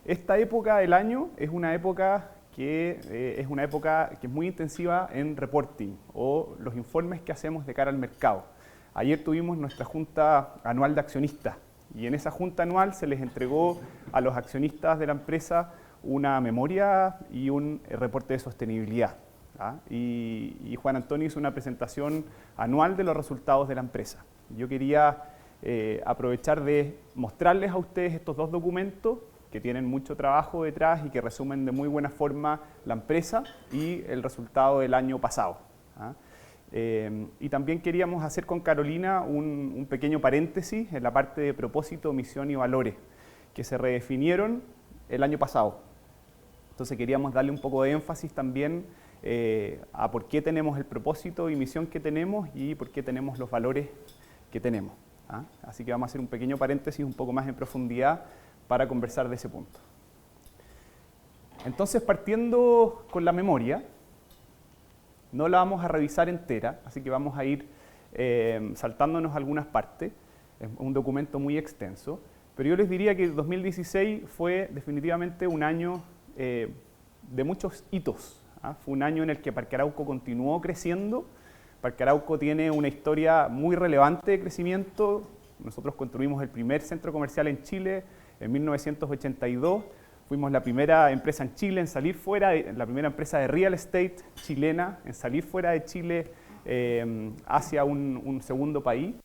Esta época del año es una época que es muy intensiva en reporting o los informes que hacemos de cara al mercado. Ayer tuvimos nuestra junta anual de accionistas y en esa junta anual se les entregó a los accionistas de la empresa una memoria y un reporte de sostenibilidad. Y Juan Antonio hizo una presentación anual de los resultados de la empresa. Yo quería aprovechar de mostrarles a ustedes estos dos documentos que tienen mucho trabajo detrás y que resumen de muy buena forma la empresa y el resultado del año pasado. Y también queríamos hacer con Carolina un pequeño paréntesis en la parte de propósito, misión y valores que se redefinieron el año pasado. Entonces queríamos darle un poco de énfasis también a por qué tenemos el propósito y misión que tenemos y por qué tenemos los valores que tenemos. Así que vamos a hacer un pequeño paréntesis un poco más en profundidad para conversar de ese punto. Entonces, partiendo con la memoria, no la vamos a revisar entera, así que vamos a ir saltándonos algunas partes. Es un documento muy extenso, pero yo les diría que el 2016 fue definitivamente un año de muchos hitos. Fue un año en el que Parque Arauco continuó creciendo. Parque Arauco tiene una historia muy relevante de crecimiento. Nosotros construimos el primer centro comercial en Chile en 1982. Fuimos la primera empresa en Chile en salir fuera, la primera empresa de real estate chilena en salir fuera de Chile hacia un segundo país.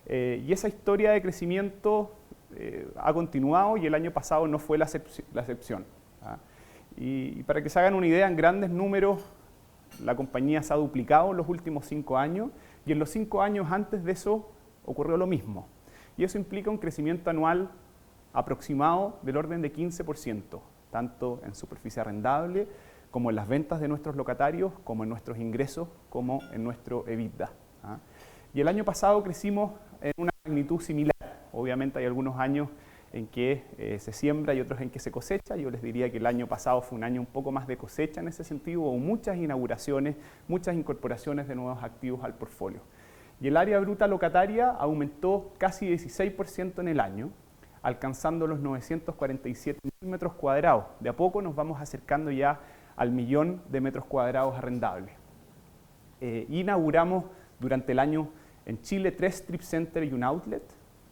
Y esa historia de crecimiento ha continuado y el año pasado no fue la excepción. Y para que se hagan una idea, en grandes números, la compañía se ha duplicado en los últimos 5 años y en los 5 años antes de eso ocurrió lo mismo. Y eso implica un crecimiento anual aproximado del orden de 15%, tanto en superficie arrendable como en las ventas de nuestros locatarios, como en nuestros ingresos, como en nuestro EBITDA. Y el año pasado crecimos en una magnitud similar. Obviamente hay algunos años en que se siembra y otros en que se cosecha. Yo les diría que el año pasado fue un año un poco más de cosecha en ese sentido, hubo muchas inauguraciones, muchas incorporaciones de nuevos activos al portfolio. Y el área bruta locataria aumentó casi 16% en el año, alcanzando los 947.000 metros cuadrados. De a poco nos vamos acercando ya al 1.000.000 de metros cuadrados arrendables. Inauguramos durante el año en Chile 3 strip centers y un outlet.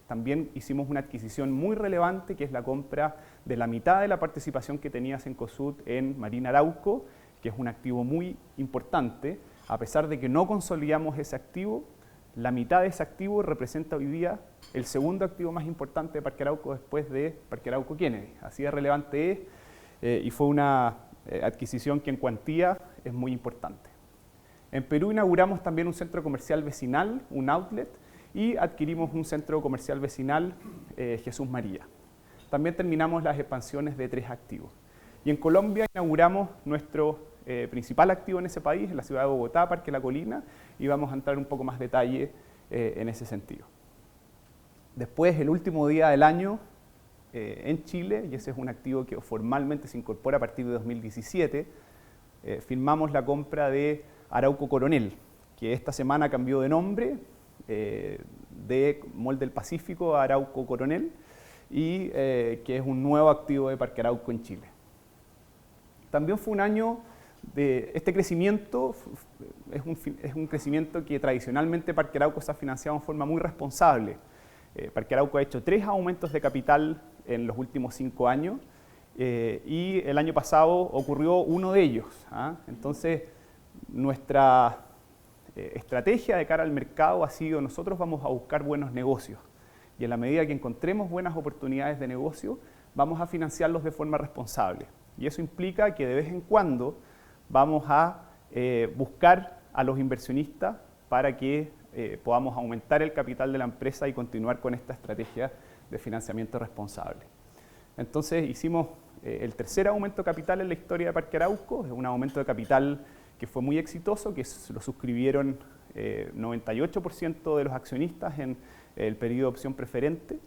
También hicimos una adquisición muy relevante, que es la compra de la mitad de la participación que tenía Cencosud en Marina Arauco, que es un activo muy importante. A pesar de que no consolidamos ese activo, la mitad de ese activo representa hoy día el segundo activo más importante de Parque Arauco después de Parque Arauco Kennedy. Así de relevante es y fue una adquisición que en cuantía es muy importante. En Perú inauguramos también un centro comercial vecinal, un outlet, y adquirimos un centro comercial vecinal, Jesús María. También terminamos las expansiones de 3 activos. Y en Colombia inauguramos nuestro principal activo en ese país, en la ciudad de Bogotá, Parque La Colina, y vamos a entrar un poco más detalle en ese sentido. Después, el último día del año en Chile, y ese es un activo que formalmente se incorpora a partir de 2017, firmamos la compra de Arauco Coronel, que esta semana cambió de nombre de Mall del Pacífico a Arauco Coronel, y que es un nuevo activo de Parque Arauco en Chile. También fue un año de este crecimiento, es un crecimiento que tradicionalmente Parque Arauco se ha financiado en forma muy responsable. Parque Arauco ha hecho 3 aumentos de capital en los últimos 5 años y el año pasado ocurrió uno de ellos. Entonces, nuestra estrategia de cara al mercado ha sido: nosotros vamos a buscar buenos negocios y en la medida que encontremos buenas oportunidades de negocio, vamos a financiarlos de forma responsable. Y eso implica que de vez en cuando vamos a buscar a los inversionistas para que podamos aumentar el capital de la empresa y continuar con esta estrategia de financiamiento responsable. Entonces hicimos el tercer aumento de capital en la historia de Parque Arauco, es un aumento de capital que fue muy exitoso, que lo suscribieron 98% de los accionistas en el periodo de opción preferente.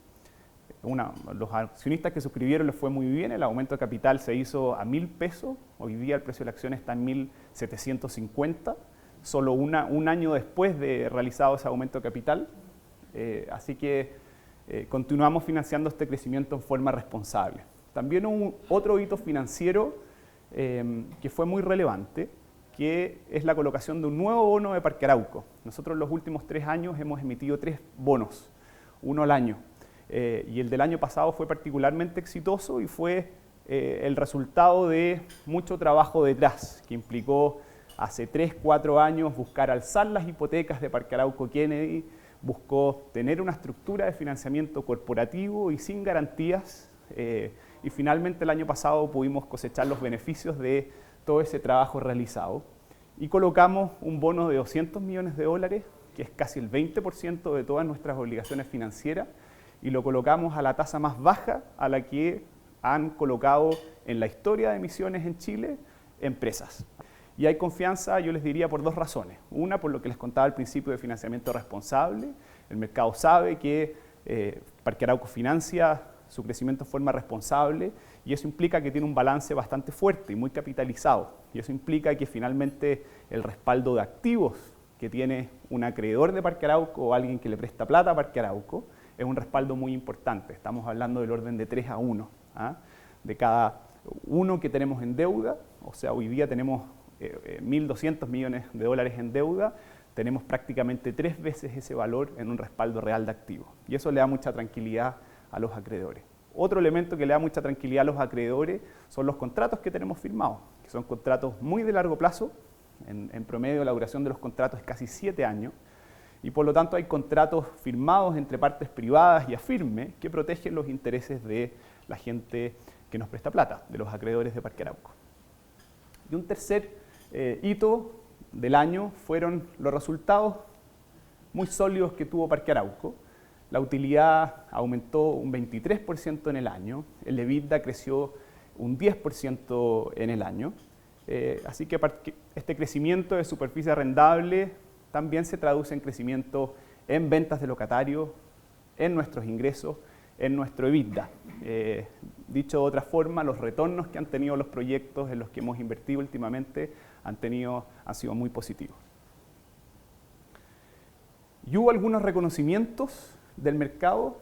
Los accionistas que suscribieron les fue muy bien, el aumento de capital se hizo a 1.000 pesos, hoy día el precio de la acción está en 1.750, solo un año después de realizado ese aumento de capital, así que continuamos financiando este crecimiento en forma responsable. También hubo otro hito financiero que fue muy relevante, que es la colocación de un nuevo bono de Parque Arauco. Nosotros en los últimos 3 años hemos emitido 3 bonos, uno al año. Y el del año pasado fue particularmente exitoso y fue el resultado de mucho trabajo detrás, que implicó hace 3, 4 años buscar alzar las hipotecas de Parque Arauco Kennedy, buscó tener una estructura de financiamiento corporativo y sin garantías, y finalmente el año pasado pudimos cosechar los beneficios de todo ese trabajo realizado y colocamos un bono de $200 millones, que es casi el 20% de todas nuestras obligaciones financieras, y lo colocamos a la tasa más baja a la que han colocado en la historia de emisiones en Chile empresas. Y hay confianza, yo les diría, por 2 razones. Una, por lo que les contaba al principio de financiamiento responsable. El mercado sabe que Parque Arauco financia su crecimiento de forma responsable y eso implica que tiene un balance bastante fuerte y muy capitalizado. Y eso implica que finalmente el respaldo de activos que tiene un acreedor de Parque Arauco o alguien que le presta plata a Parque Arauco es un respaldo muy importante. Estamos hablando del orden de 3 a 1. De cada uno que tenemos en deuda, o sea, hoy día tenemos 1.200 millones de dólares en deuda, tenemos prácticamente 3 veces ese valor en un respaldo real de activos. Y eso le da mucha tranquilidad a los acreedores. Otro elemento que le da mucha tranquilidad a los acreedores son los contratos que tenemos firmados, que son contratos muy de largo plazo. En promedio la duración de los contratos es casi 7 años y por lo tanto hay contratos firmados entre partes privadas y a firme que protegen los intereses de la gente que nos presta plata, de los acreedores de Parque Arauco. Y un tercer hito del año fueron los resultados muy sólidos que tuvo Parque Arauco. La utilidad aumentó un 23% en el año, el EBITDA creció un 10% en el año, así que este crecimiento de superficie arrendable también se traduce en crecimiento en ventas de locatarios, en nuestros ingresos, en nuestro EBITDA. Dicho de otra forma, los retornos que han tenido los proyectos en los que hemos invertido últimamente han sido muy positivos. Y hubo algunos reconocimientos del mercado,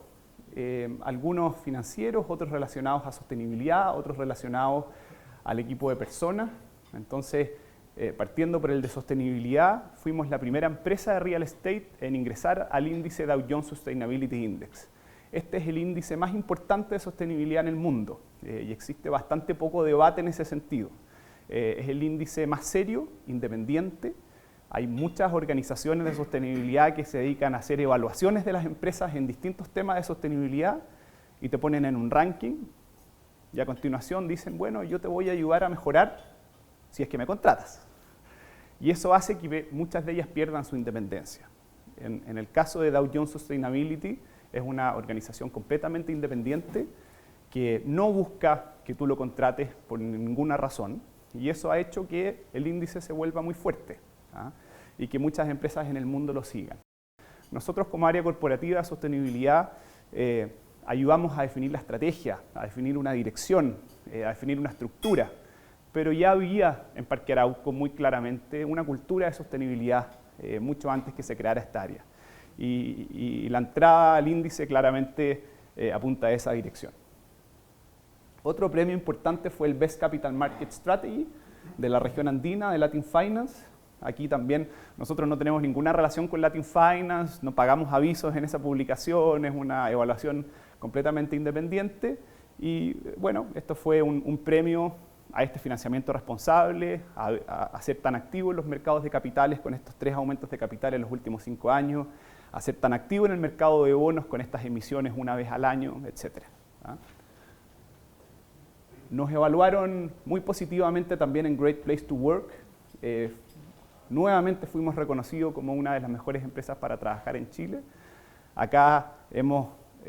algunos financieros, otros relacionados a sostenibilidad, otros relacionados al equipo de personas. Entonces, partiendo por el de sostenibilidad, fuimos la primera empresa de real estate en ingresar al índice Dow Jones Sustainability Index. Este es el índice más importante de sostenibilidad en el mundo y existe bastante poco debate en ese sentido. Es el índice más serio, independiente. Hay muchas organizaciones de sostenibilidad que se dedican a hacer evaluaciones de las empresas en distintos temas de sostenibilidad y te ponen en un ranking y a continuación dicen, bueno, yo te voy a ayudar a mejorar si es que me contratas. Y eso hace que muchas de ellas pierdan su independencia. En el caso de Dow Jones Sustainability, es una organización completamente independiente que no busca que tú lo contrates por ninguna razón y eso ha hecho que el índice se vuelva muy fuerte y que muchas empresas en el mundo lo sigan. Nosotros como área corporativa de sostenibilidad ayudamos a definir la estrategia, a definir una dirección, a definir una estructura, pero ya había en Parque Arauco muy claramente una cultura de sostenibilidad mucho antes que se creara esta área. Y la entrada al índice claramente apunta a esa dirección. Otro premio importante fue el Best Capital Market Strategy de la región andina de Latin Finance. Aquí también nosotros no tenemos ninguna relación con Latin Finance, no pagamos avisos en esa publicación, es una evaluación completamente independiente. Y bueno, esto fue un premio a este financiamiento responsable, a ser tan activo en los mercados de capitales con estos 3 aumentos de capital en los últimos 5 años, a ser tan activo en el mercado de bonos con estas emisiones una vez al año, etc. Nos evaluaron muy positivamente también en Great Place to Work. Nuevamente fuimos reconocidos como una de las mejores empresas para trabajar en Chile. Acá hemos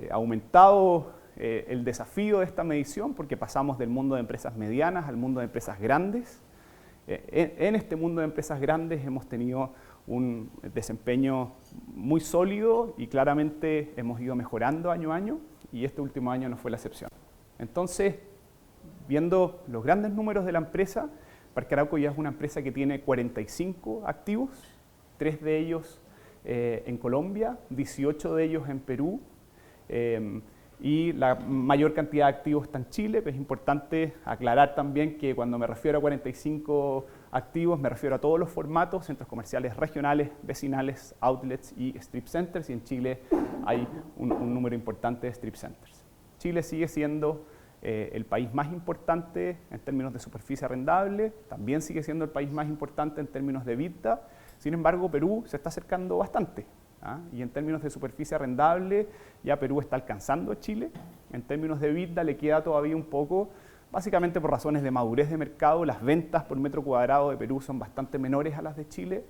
aumentado el desafío de esta medición porque pasamos del mundo de empresas medianas al mundo de empresas grandes. En este mundo de empresas grandes hemos tenido un desempeño muy sólido y claramente hemos ido mejorando año a año y este último año no fue la excepción. Entonces, viendo los grandes números de la empresa, Parque Arauco ya es una empresa que tiene 45 activos, 3 de ellos en Colombia, 18 de ellos en Perú, y la mayor cantidad de activos está en Chile, pero es importante aclarar también que cuando me refiero a 45 activos me refiero a todos los formatos, centros comerciales regionales, vecinales, outlets y strip centers, y en Chile hay un número importante de strip centers. Chile sigue siendo el país más importante en términos de superficie arrendable, también sigue siendo el país más importante en términos de EBITDA. Sin embargo, Perú se está acercando bastante, y en términos de superficie arrendable ya Perú está alcanzando a Chile. En términos de EBITDA le queda todavía un poco, básicamente por razones de madurez de mercado. Las ventas por metro cuadrado de Perú son bastante menores a las de Chile,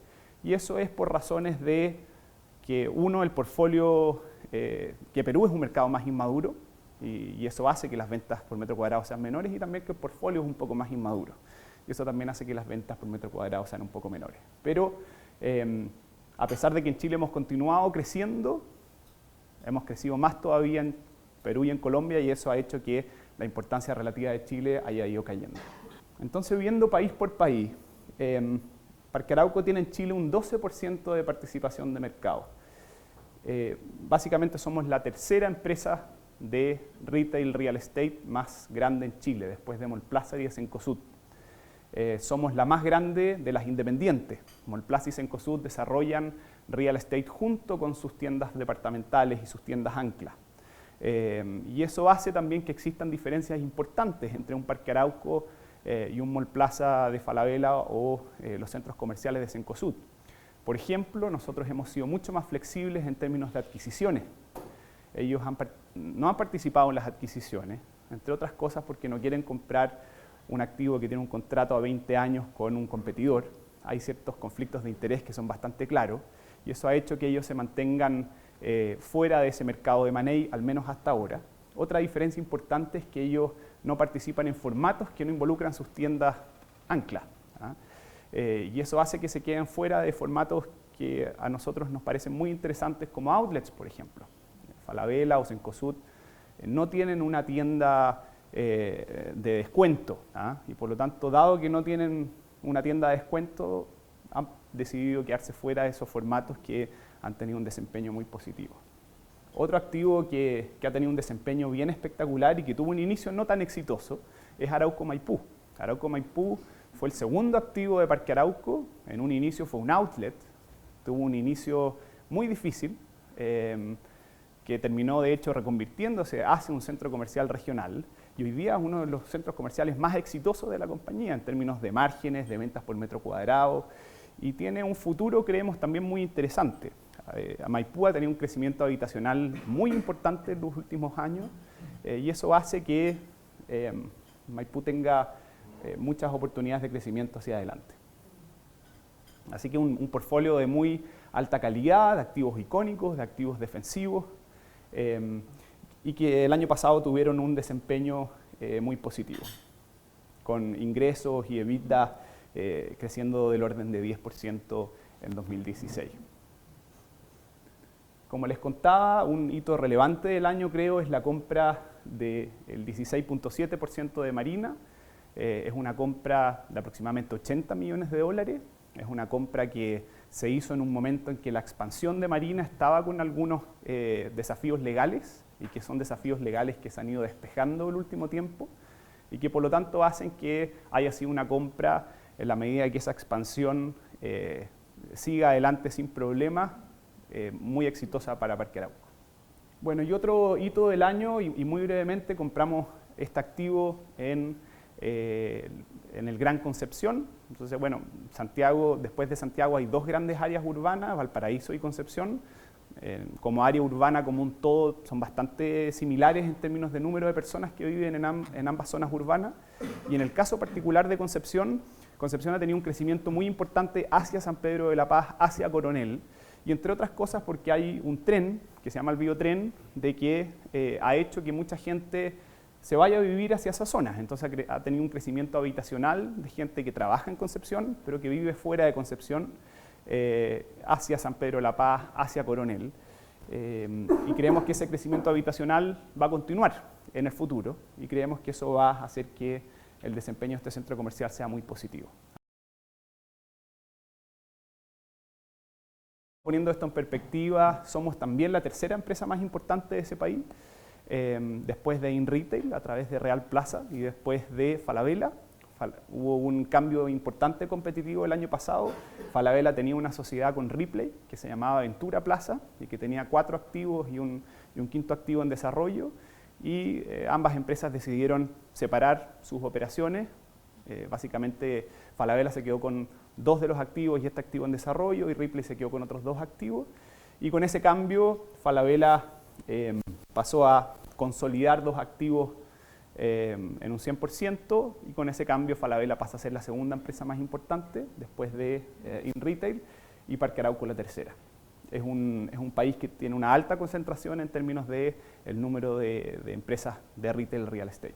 y eso es por razones de que, uno, el portfolio, que Perú es un mercado más inmaduro, y eso hace que las ventas por metro cuadrado sean menores, y también que el portfolio es un poco más inmaduro. Y eso también hace que las ventas por metro cuadrado sean un poco menores. Pero a pesar de que en Chile hemos continuado creciendo, hemos crecido más todavía en Perú y en Colombia, y eso ha hecho que la importancia relativa de Chile haya ido cayendo. Entonces, viendo país por país, Parque Arauco tiene en Chile un 12% de participación de mercado. Básicamente somos la tercera empresa de retail real estate más grande en Chile, después de Mallplaza y de Cencosud. Somos la más grande de las independientes. Mallplaza y Cencosud desarrollan real estate junto con sus tiendas departamentales y sus tiendas ancla. Y eso hace también que existan diferencias importantes entre un Parque Arauco y un Mallplaza de Falabella o los centros comerciales de Cencosud. Por ejemplo, nosotros hemos sido mucho más flexibles en términos de adquisiciones. Ellos no han participado en las adquisiciones, entre otras cosas porque no quieren comprar un activo que tiene un contrato a 20 años con un competidor. Hay ciertos conflictos de interés que son bastante claros, y eso ha hecho que ellos se mantengan fuera de ese mercado de M&A, al menos hasta ahora. Otra diferencia importante es que ellos no participan en formatos que no involucran sus tiendas ancla, y eso hace que se queden fuera de formatos que a nosotros nos parecen muy interesantes, como outlets, por ejemplo. Falabella o Cencosud no tienen una tienda de descuento, y por lo tanto, dado que no tienen una tienda de descuento, han decidido quedarse fuera de esos formatos que han tenido un desempeño muy positivo. Otro activo que ha tenido un desempeño bien espectacular y que tuvo un inicio no tan exitoso es Arauco Maipú. Arauco Maipú fue el segundo activo de Parque Arauco. En un inicio fue un outlet, tuvo un inicio muy difícil, que terminó de hecho reconvirtiéndose hacia un centro comercial regional, y hoy día es uno de los centros comerciales más exitosos de la compañía en términos de márgenes, de ventas por metro cuadrado, y tiene un futuro, creemos, también muy interesante. Maipú ha tenido un crecimiento habitacional muy importante en los últimos años, y eso hace que Maipú tenga muchas oportunidades de crecimiento hacia adelante. Así que un portfolio de muy alta calidad, de activos icónicos, de activos defensivos, y que el año pasado tuvieron un desempeño muy positivo, con ingresos y EBITDA creciendo del orden de 10% en 2016. Como les contaba, un hito relevante del año, creo, es la compra del 16.7% de Marina. Es una compra de aproximadamente 80 millones de dólares. Es una compra que se hizo en un momento en que la expansión de Marina estaba con algunos desafíos legales, y que son desafíos legales que se han ido despejando el último tiempo, y que por lo tanto hacen que haya sido una compra en la medida que esa expansión siga adelante sin problemas, muy exitosa para Parque Arauco. Bueno, y otro hito del año, y muy brevemente, compramos este activo en el Gran Concepción. Entonces, bueno, Santiago, después de Santiago hay dos grandes áreas urbanas, Valparaíso y Concepción. Como área urbana, como un todo, son bastante similares en términos de número de personas que viven en ambas zonas urbanas. Y en el caso particular de Concepción, Concepción ha tenido un crecimiento muy importante hacia San Pedro de la Paz, hacia Coronel, y entre otras cosas porque hay un tren que se llama el Biotren, de que ha hecho que mucha gente se vaya a vivir hacia esas zonas. Entonces ha tenido un crecimiento habitacional de gente que trabaja en Concepción, pero que vive fuera de Concepción, hacia San Pedro de la Paz, hacia Coronel. Y creemos que ese crecimiento habitacional va a continuar en el futuro, y creemos que eso va a hacer que el desempeño de este centro comercial sea muy positivo. Poniendo esto en perspectiva, somos también la tercera empresa más importante de ese país. después de InRetail a través de Real Plaza y después de Falabella. Hubo un cambio importante competitivo el año pasado. Falabella tenía una sociedad con Ripley que se llamaba Ventura Plaza y que tenía 4 activos y un quinto activo en desarrollo, y ambas empresas decidieron separar sus operaciones. Básicamente Falabella se quedó con 2 de los activos y este activo en desarrollo, y Ripley se quedó con otros 2 activos, y con ese cambio Falabella pasó a consolidar 2 activos en un 100%, y con ese cambio Falabella pasa a ser la segunda empresa más importante después de InRetail, y Parque Arauco la tercera. Es un país que tiene una alta concentración en términos de el número de empresas de retail real estate.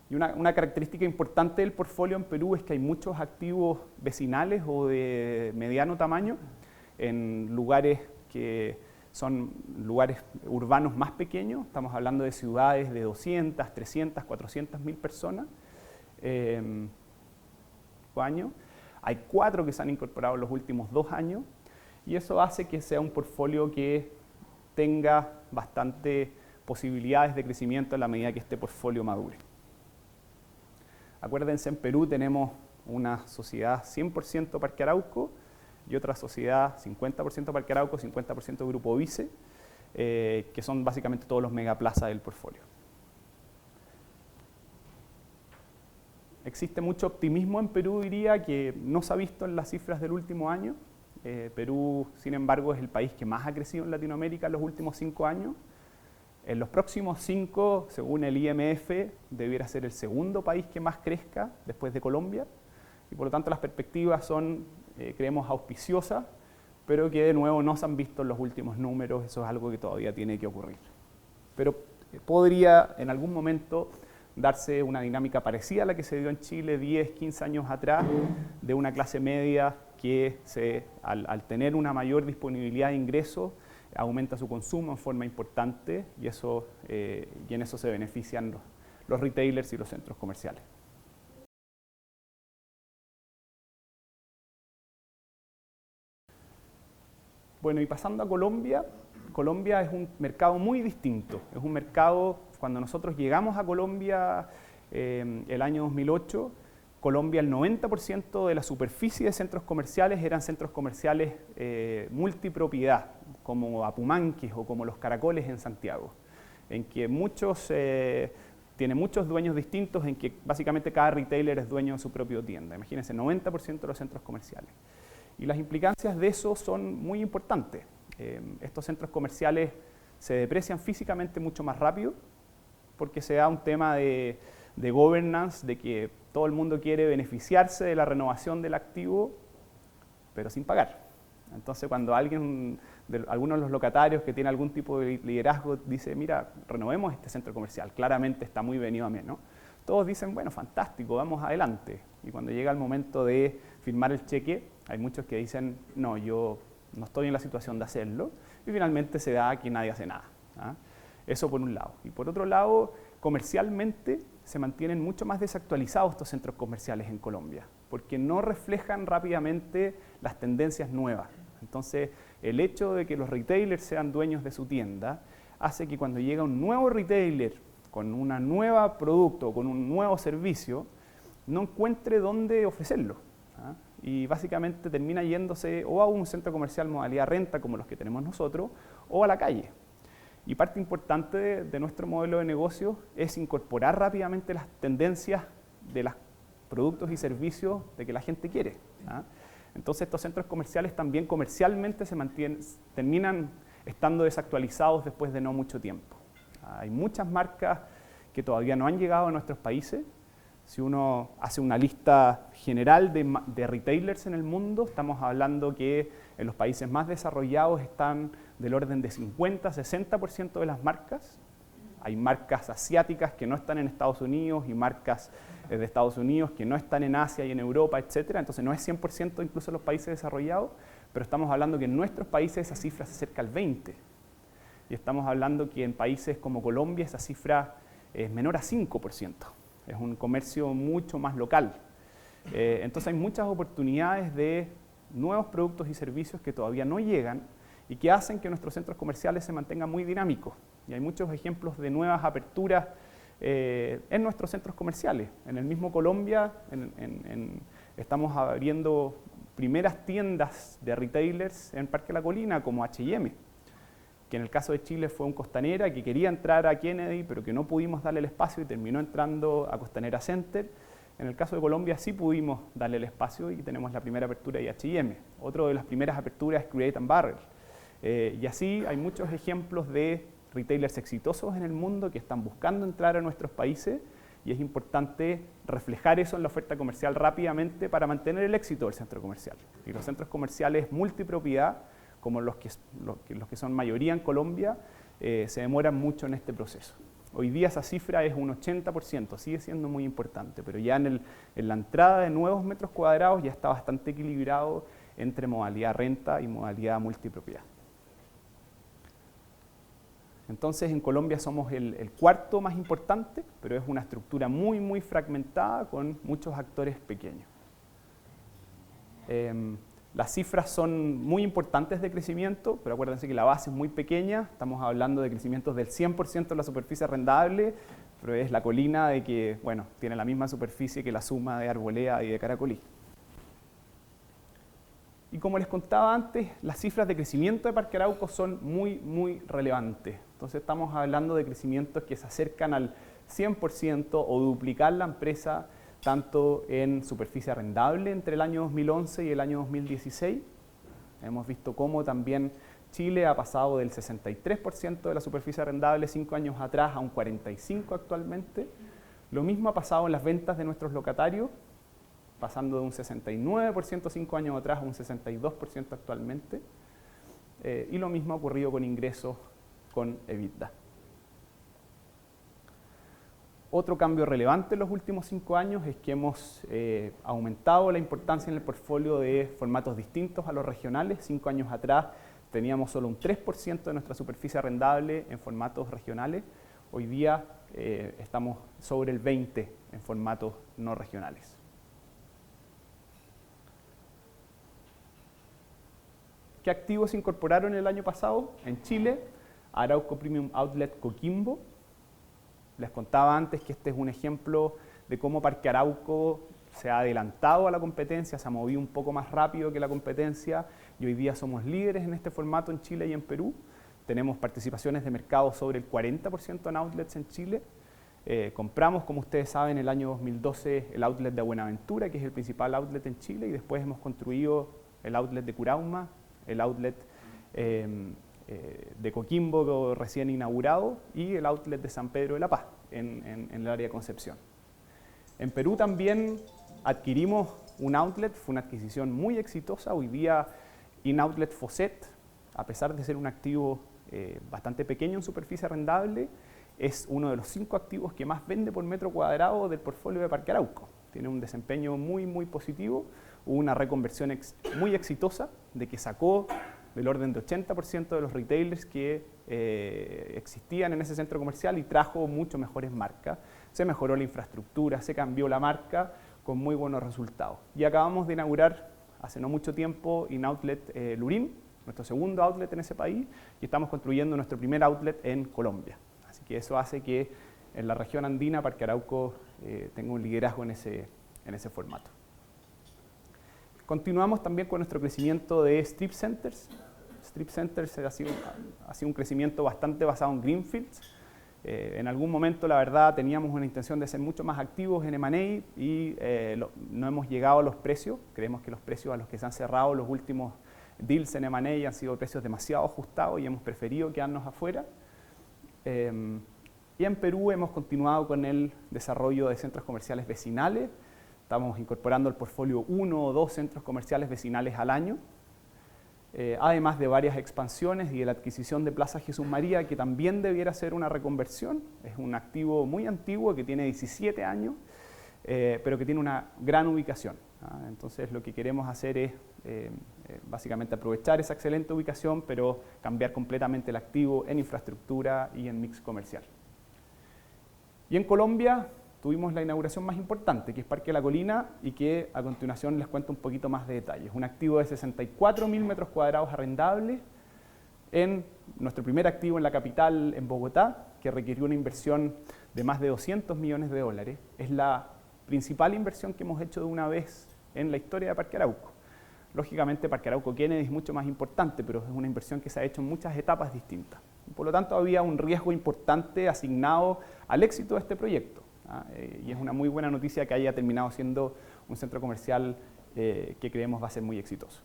Y una característica importante del portfolio en Perú es que hay muchos activos vecinales o de mediano tamaño en lugares que son lugares urbanos más pequeños. Estamos hablando de ciudades de 200, 300, 400 mil personas. Hay 4 que se han incorporado en los últimos 2 años, y eso hace que sea un portfolio que tenga bastante posibilidades de crecimiento en la medida que este portfolio madure. Acuérdense, en Perú tenemos una sociedad 100% Parque Arauco y otra sociedad 50% Parque Arauco, 50% Grupo Vice, que son básicamente todos los megaplazas del portfolio. Existe mucho optimismo en Perú, diría, que no se ha visto en las cifras del último año. Perú, sin embargo, es el país que más ha crecido en Latinoamérica en los últimos 5 años. En los próximos 5, según el IMF, debiera ser el segundo país que más crezca después de Colombia, y por lo tanto las perspectivas son, creemos, auspiciosas, pero que de nuevo no se han visto en los últimos números. Eso es algo que todavía tiene que ocurrir. Pero podría en algún momento darse una dinámica parecida a la que se dio en Chile 10, 15 años atrás, de una clase media que al tener una mayor disponibilidad de ingresos aumenta su consumo en forma importante, y en eso se benefician los retailers y los centros comerciales. Bueno, y pasando a Colombia, Colombia es un mercado muy distinto. Es un mercado, cuando nosotros llegamos a Colombia el año 2008, Colombia, el 90% de la superficie de centros comerciales eran centros comerciales multipropiedad, como Apumanques o como Los Caracoles en Santiago, en que tiene muchos dueños distintos, en que básicamente cada retailer es dueño de su propia tienda. Imagínense, 90% de los centros comerciales. Y las implicancias de eso son muy importantes. Estos centros comerciales se deprecian físicamente mucho más rápido, porque se da un tema de governance, de que todo el mundo quiere beneficiarse de la renovación del activo, pero sin pagar. Entonces, cuando alguno de los locatarios que tiene algún tipo de liderazgo dice, mira, renovemos este centro comercial, claramente está muy venido a menos, todos dicen, bueno, fantástico, vamos adelante. Y cuando llega el momento de firmar el cheque, hay muchos que dicen, no, yo no estoy en la situación de hacerlo, y finalmente se da que nadie hace nada. Eso por un lado. Y por otro lado, comercialmente se mantienen mucho más desactualizados estos centros comerciales en Colombia, porque no reflejan rápidamente las tendencias nuevas. Entonces, el hecho de que los retailers sean dueños de su tienda hace que cuando llega un nuevo retailer con un nuevo producto, con un nuevo servicio, no encuentre dónde ofrecerlo. Y básicamente termina yéndose o a un centro comercial modalidad renta, como los que tenemos nosotros, o a la calle. Y parte importante de nuestro modelo de negocio es incorporar rápidamente las tendencias de los productos y servicios de que la gente quiere. Entonces estos centros comerciales también comercialmente terminan estando desactualizados después de no mucho tiempo. Hay muchas marcas que todavía no han llegado a nuestros países. Si uno hace una lista general de retailers en el mundo, estamos hablando que en los países más desarrollados están del orden de 50-60% de las marcas. Hay marcas asiáticas que no están en Estados Unidos y marcas de Estados Unidos que no están en Asia y en Europa, etc. Entonces no es 100% incluso en los países desarrollados, pero estamos hablando que en nuestros países esa cifra se acerca al 20%. Y estamos hablando que en países como Colombia esa cifra es menor a 5%. Es un comercio mucho más local. Entonces hay muchas oportunidades de nuevos productos y servicios que todavía no llegan y que hacen que nuestros centros comerciales se mantengan muy dinámicos. Y hay muchos ejemplos de nuevas aperturas en nuestros centros comerciales. En el mismo Colombia estamos abriendo primeras tiendas de retailers en Parque La Colina como H&M, que en el caso de Chile fue un Costanera que quería entrar a Kennedy, pero que no pudimos darle el espacio y terminó entrando a Costanera Center. En el caso de Colombia sí pudimos darle el espacio y tenemos la primera apertura de H&M. Otra de las primeras aperturas es Crate and Barrel. Y así hay muchos ejemplos de retailers exitosos en el mundo que están buscando entrar a nuestros países y es importante reflejar eso en la oferta comercial rápidamente para mantener el éxito del centro comercial. Y los centros comerciales multipropiedad, como los que son mayoría en Colombia, se demoran mucho en este proceso. Hoy día esa cifra es un 80%, sigue siendo muy importante, pero ya en la entrada de nuevos metros cuadrados ya está bastante equilibrado entre modalidad renta y modalidad multipropiedad. Entonces en Colombia somos el cuarto más importante, pero es una estructura muy fragmentada con muchos actores pequeños. Las cifras son muy importantes de crecimiento, pero acuérdense que la base es muy pequeña, estamos hablando de crecimientos del 100% de la superficie arrendable, pero es La Colina de que, bueno, tiene la misma superficie que la suma de Arboleda y de Caracolí. Y como les contaba antes, las cifras de crecimiento de Parque Arauco son muy relevantes. Entonces estamos hablando de crecimientos que se acercan al 100% o duplicar la empresa tanto en superficie arrendable entre el año 2011 y el año 2016. Hemos visto cómo también Chile ha pasado del 63% de la superficie arrendable 5 años atrás a un 45% actualmente. Lo mismo ha pasado en las ventas de nuestros locatarios, pasando de un 69% 5 años atrás a un 62% actualmente. Y lo mismo ha ocurrido con ingresos, con EBITDA. Otro cambio relevante en los últimos 5 años es que hemos aumentado la importancia en el portfolio de formatos distintos a los regionales. 5 años atrás teníamos solo un 3% de nuestra superficie arrendable en formatos regionales. Hoy día estamos sobre el 20% en formatos no regionales. ¿Qué activos se incorporaron el año pasado? En Chile, Arauco Premium Outlet Coquimbo. Les contaba antes que este es un ejemplo de cómo Parque Arauco se ha adelantado a la competencia, se ha movido un poco más rápido que la competencia y hoy día somos líderes en este formato en Chile y en Perú. Tenemos participaciones de mercado sobre el 40% en outlets en Chile. Compramos, como ustedes saben, el año 2012 el outlet de Buenaventura, que es el principal outlet en Chile, y después hemos construido el outlet de Curauma, el outlet de Coquimbo recién inaugurado y el outlet de San Pedro de la Paz en el área de Concepción. En Perú también adquirimos un outlet, fue una adquisición muy exitosa. Hoy día InOutlet Fosset, a pesar de ser un activo bastante pequeño en superficie arrendable, es uno de los 5 activos que más vende por metro cuadrado del portfolio de Parque Arauco. Tiene un desempeño muy positivo, hubo una reconversión muy exitosa de que sacó del orden de 80% de los retailers que existían en ese centro comercial y trajo mucho mejores marcas. Se mejoró la infraestructura, se cambió la marca con muy buenos resultados. Y acabamos de inaugurar hace no mucho tiempo InOutlet Lurín, nuestro segundo outlet en ese país, y estamos construyendo nuestro primer outlet en Colombia. Así que eso hace que en la región andina Parque Arauco tenga un liderazgo en ese formato. Continuamos también con nuestro crecimiento de strip centers. Strip centers ha sido un crecimiento bastante basado en greenfields. En algún momento, la verdad, teníamos una intención de ser mucho más activos en M&A y no hemos llegado a los precios. Creemos que los precios a los que se han cerrado los últimos deals en M&A han sido precios demasiado ajustados y hemos preferido quedarnos afuera. Y en Perú hemos continuado con el desarrollo de centros comerciales vecinales. Estamos incorporando al portfolio 1 o 2 centros comerciales vecinales al año, además de varias expansiones y de la adquisición de Plaza Jesús María, que también debiera ser una reconversión. Es un activo muy antiguo que tiene 17 años, pero que tiene una gran ubicación. Entonces lo que queremos hacer es básicamente aprovechar esa excelente ubicación, pero cambiar completamente el activo en infraestructura y en mix comercial. Y en Colombia tuvimos la inauguración más importante, que es Parque La Colina, y que a continuación les cuento un poquito más de detalles. Un activo de 64.000 metros cuadrados arrendables, en nuestro primer activo en la capital, en Bogotá, que requirió una inversión de más de 200 millones de dólares. Es la principal inversión que hemos hecho de una vez en la historia de Parque Arauco. Lógicamente, Parque Arauco Kennedy es mucho más importante, pero es una inversión que se ha hecho en muchas etapas distintas. Por lo tanto, había un riesgo importante asignado al éxito de este proyecto. Y es una muy buena noticia que haya terminado siendo un centro comercial que creemos va a ser muy exitoso.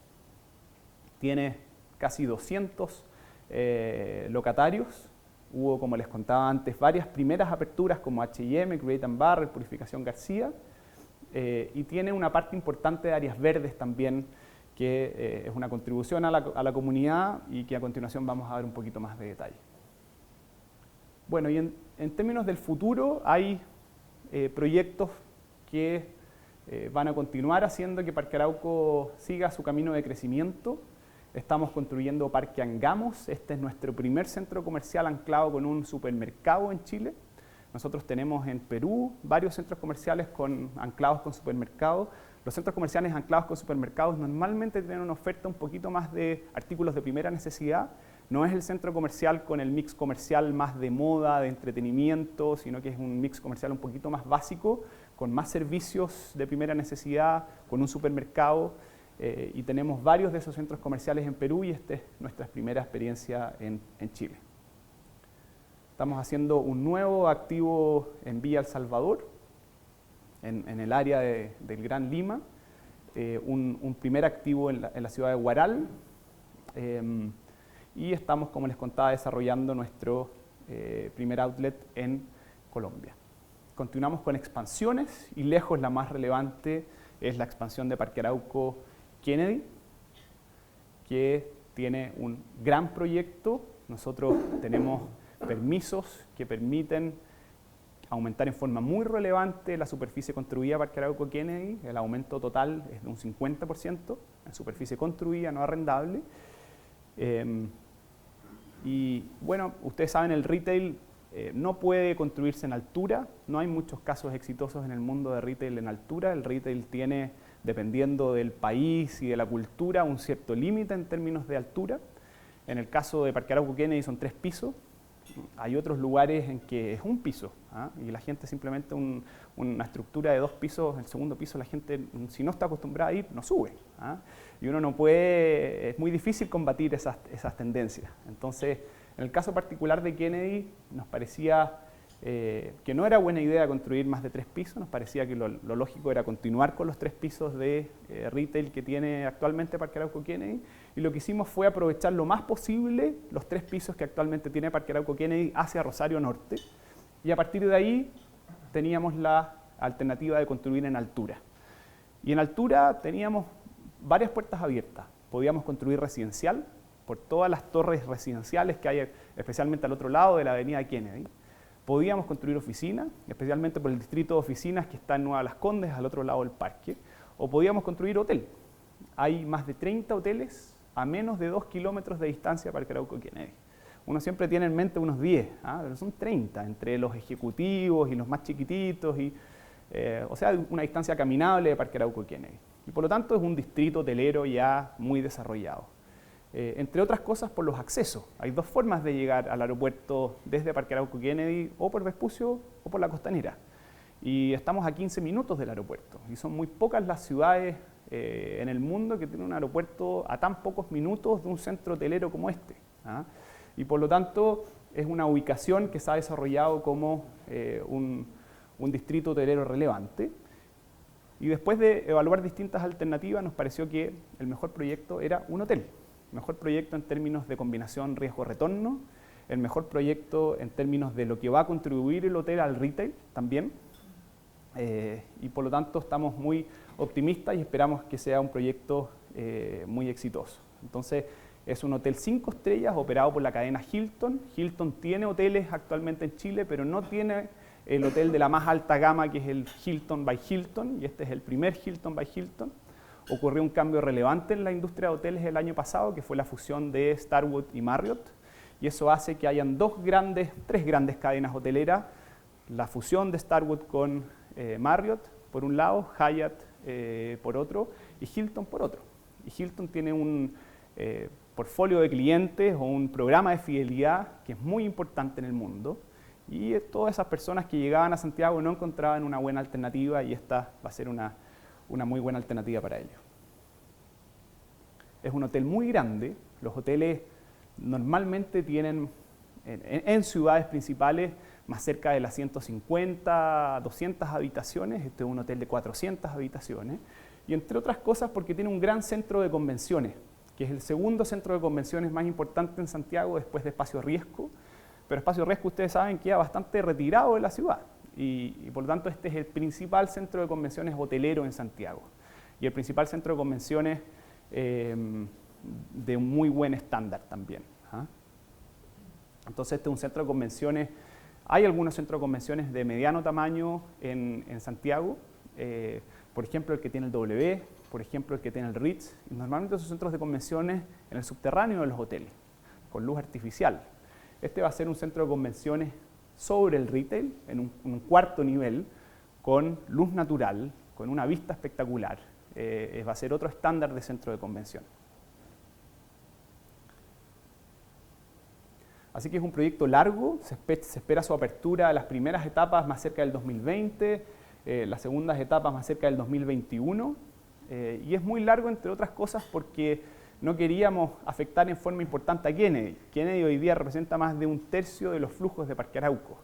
Tiene casi 200 locatarios. Hubo, como les contaba antes, varias primeras aperturas como H&M, Crate & Barrel, Purificación García, y tiene una parte importante de áreas verdes también, que es una contribución a la comunidad y que a continuación vamos a ver un poquito más de detalle. Bueno, y en términos del futuro hay proyectos que van a continuar haciendo que Parque Arauco siga su camino de crecimiento. Estamos construyendo Parque Angamos. Este es nuestro primer centro comercial anclado con un supermercado en Chile. Nosotros tenemos en Perú varios centros comerciales anclados con supermercados. Los centros comerciales anclados con supermercados normalmente tienen una oferta un poquito más de artículos de primera necesidad. No es el centro comercial con el mix comercial más de moda, de entretenimiento, sino que es un mix comercial un poquito más básico, con más servicios de primera necesidad, con un supermercado. Y tenemos varios de esos centros comerciales en Perú y esta es nuestra primera experiencia en Chile. Estamos haciendo un nuevo activo en Villa El Salvador, en el área del Gran Lima, un primer activo en la ciudad de Huaral, y estamos, como les contaba, desarrollando nuestro primer outlet en Colombia. Continuamos con expansiones y lejos la más relevante es la expansión de Parque Arauco Kennedy, que tiene un gran proyecto. Nosotros tenemos permisos que permiten aumentar en forma muy relevante la superficie construida de Parque Arauco Kennedy. El aumento total es de un 50% en superficie construida, no arrendable. Y bueno, ustedes saben, el retail no puede construirse en altura. No hay muchos casos exitosos en el mundo de retail en altura. El retail tiene, dependiendo del país y de la cultura, un cierto límite en términos de altura. En el caso de Parque Arauco Kennedy son 3 pisos. Hay otros lugares en que es un piso, y la gente simplemente una estructura de 2 pisos, el segundo piso la gente, si no está acostumbrada a ir, no sube. Y uno no puede, es muy difícil combatir esas tendencias. Entonces, en el caso particular de Kennedy, nos parecía que no era buena idea construir más de 3 pisos, nos parecía que lo lógico era continuar con los 3 pisos de retail que tiene actualmente Parque Arauco Kennedy, y lo que hicimos fue aprovechar lo más posible los 3 pisos que actualmente tiene Parque Arauco Kennedy hacia Rosario Norte, y a partir de ahí teníamos la alternativa de construir en altura. Y en altura teníamos varias puertas abiertas. Podíamos construir residencial por todas las torres residenciales que hay, especialmente al otro lado de la avenida Kennedy. Podíamos construir oficinas, especialmente por el distrito de oficinas que está en Nueva Las Condes, al otro lado del parque. O podíamos construir hotel. Hay más de 30 hoteles a menos de 2 kilómetros de distancia de Parque Arauco Kennedy. Uno siempre tiene en mente unos 10, pero son 30, entre los ejecutivos y los más chiquititos, o sea, una distancia caminable de Parque Arauco Kennedy. Y por lo tanto es un distrito hotelero ya muy desarrollado. Entre otras cosas por los accesos. Hay 2 formas de llegar al aeropuerto desde Parque Arauco Kennedy, o por Vespucio o por la Costanera. Y estamos a 15 minutos del aeropuerto. Y son muy pocas las ciudades en el mundo que tienen un aeropuerto a tan pocos minutos de un centro hotelero como este. Y por lo tanto es una ubicación que se ha desarrollado como un distrito hotelero relevante. Y después de evaluar distintas alternativas nos pareció que el mejor proyecto era un hotel. El mejor proyecto en términos de combinación riesgo-retorno, el mejor proyecto en términos de lo que va a contribuir el hotel al retail también, y por lo tanto estamos muy optimistas y esperamos que sea un proyecto muy exitoso. Entonces es un hotel 5 estrellas operado por la cadena Hilton. Hilton tiene hoteles actualmente en Chile, pero no tiene el hotel de la más alta gama, que es el Hilton by Hilton, y este es el primer Hilton by Hilton. Ocurrió un cambio relevante en la industria de hoteles el año pasado, que fue la fusión de Starwood y Marriott, y eso hace que hayan 3 grandes cadenas hoteleras, la fusión de Starwood con Marriott por un lado, Hyatt por otro y Hilton por otro. Y Hilton tiene portfolio de clientes o un programa de fidelidad que es muy importante en el mundo. Y todas esas personas que llegaban a Santiago no encontraban una buena alternativa y esta va a ser una muy buena alternativa para ellos. Es un hotel muy grande. Los hoteles normalmente tienen en ciudades principales más cerca de las 150, 200 habitaciones. Este es un hotel de 400 habitaciones. Y entre otras cosas porque tiene un gran centro de convenciones, que es el segundo centro de convenciones más importante en Santiago después de Espacio Riesgo. Pero Espacio Riesgo, ustedes saben, queda bastante retirado de la ciudad. Y por lo tanto este es el principal centro de convenciones hotelero en Santiago. Y el principal centro de convenciones de un muy buen estándar también. Entonces este es un centro de convenciones. Hay algunos centros de convenciones de mediano tamaño en Santiago. Por ejemplo, el que tiene el W, por ejemplo, el que tiene el Ritz. Y normalmente esos centros de convenciones en el subterráneo de los hoteles, con luz artificial. Este va a ser un centro de convenciones sobre el retail, en un cuarto nivel, con luz natural, con una vista espectacular. Va a ser otro estándar de centro de convención. Así que es un proyecto largo, se espera su apertura a las primeras etapas más cerca del 2020, las segundas etapas más cerca del 2021, y es muy largo entre otras cosas porque no queríamos afectar en forma importante a Kennedy. Kennedy hoy día representa más de 1/3 de los flujos de Parque Arauco.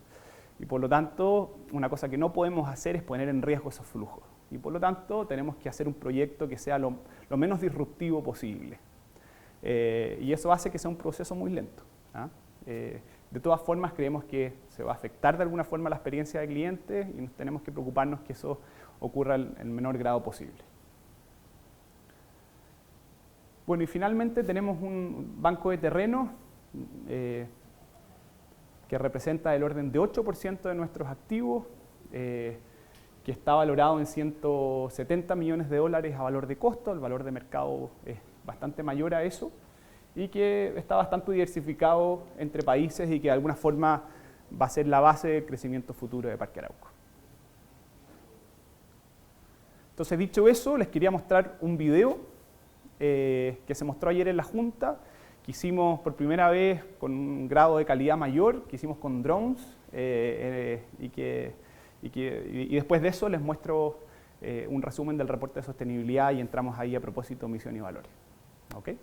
Y por lo tanto, una cosa que no podemos hacer es poner en riesgo esos flujos. Y por lo tanto, tenemos que hacer un proyecto que sea lo menos disruptivo posible. Y eso hace que sea un proceso muy lento. De todas formas, creemos que se va a afectar de alguna forma la experiencia del cliente y tenemos que preocuparnos que eso ocurra en el menor grado posible. Bueno, y finalmente tenemos un banco de terreno que representa el orden de 8% de nuestros activos, que está valorado en $170 millones a valor de costo. El valor de mercado es bastante mayor a eso y que está bastante diversificado entre países y que de alguna forma va a ser la base del crecimiento futuro de Parque Arauco. Entonces, dicho eso, les quería mostrar un video que se mostró ayer en la Junta, que hicimos por primera vez con un grado de calidad mayor, que hicimos con drones, y después de eso les muestro un resumen del reporte de sostenibilidad y entramos ahí a propósito de misión y valores. ¿Okay?